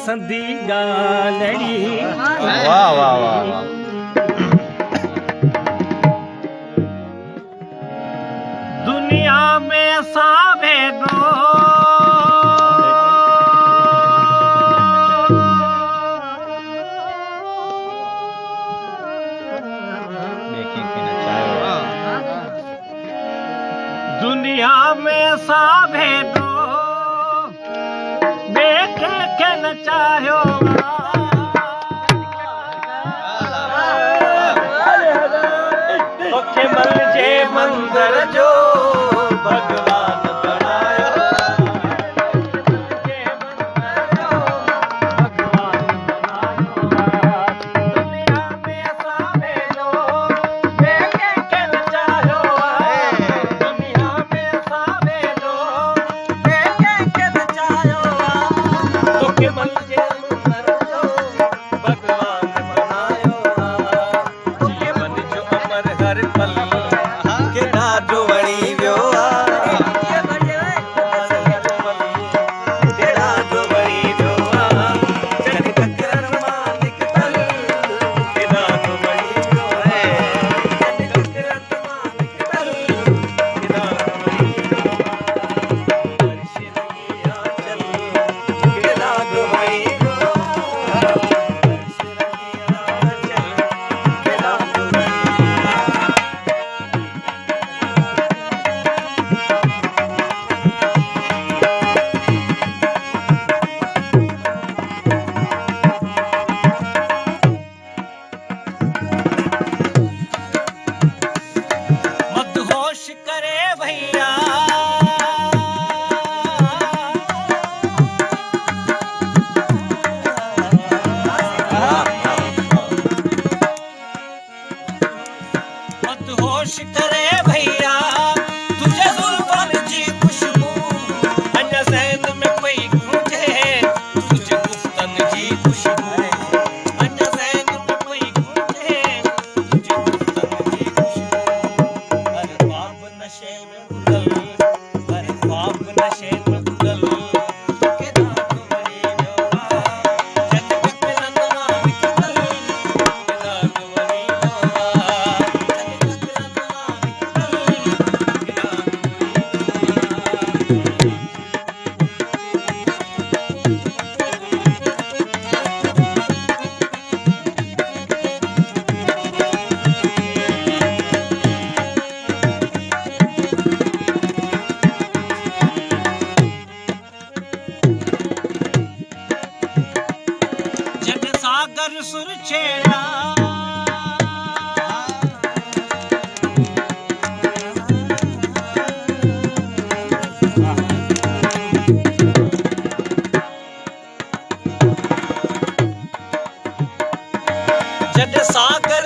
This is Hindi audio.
संदी गालड़ी। वाह वाह वाह। दुनिया में सावे दो दुनिया में सावे दो देखे के न चाहो तोखे मल जे मंदिर जो भगवान बनायो। दुनिया में सावे दो देखे के न चाहो दुनिया में सावे दो देखे के न चाहो तोखे मल जे मंदिर जो भगवान बनायो। ये मन जो अमर हर पल के ॾाढो वणी वियो आहे। के ॾाढो वणी वियो आहे। जॾहिं तकरन मां निकितल के ॾाढो वणी वियो आहे। जॾहिं तकरन मां निकितल के ॾाढो वणी वियो आहे। वर्ष रंगी आंचल के ॾाढो वणी वियो आहे। वर्ष रंगी आंचल के ॾाढो वणी वियो आहे। मदहोश करे भैया मदहोश करे भैया तुझे जुल्फन जी खुशबू अञा ज़हन में पई गूंजे तुझे गुफ्तन जी खुशबू अञा ज़हन में पई गूंजे तुझे गुफ्तन जी खुशबू। हर ख्वाब नशे में उगल हर ख्वाब नशे में उगल के ॾाढो वणी वियो आहे। जॾहिं तकरन मां निकितल के ॾाढो वणी वियो आहे। जॾहिं तकरन मां निकितल के ॾाढो वणी वियो आहे। जग सागर सुर छेड़ा जग सागर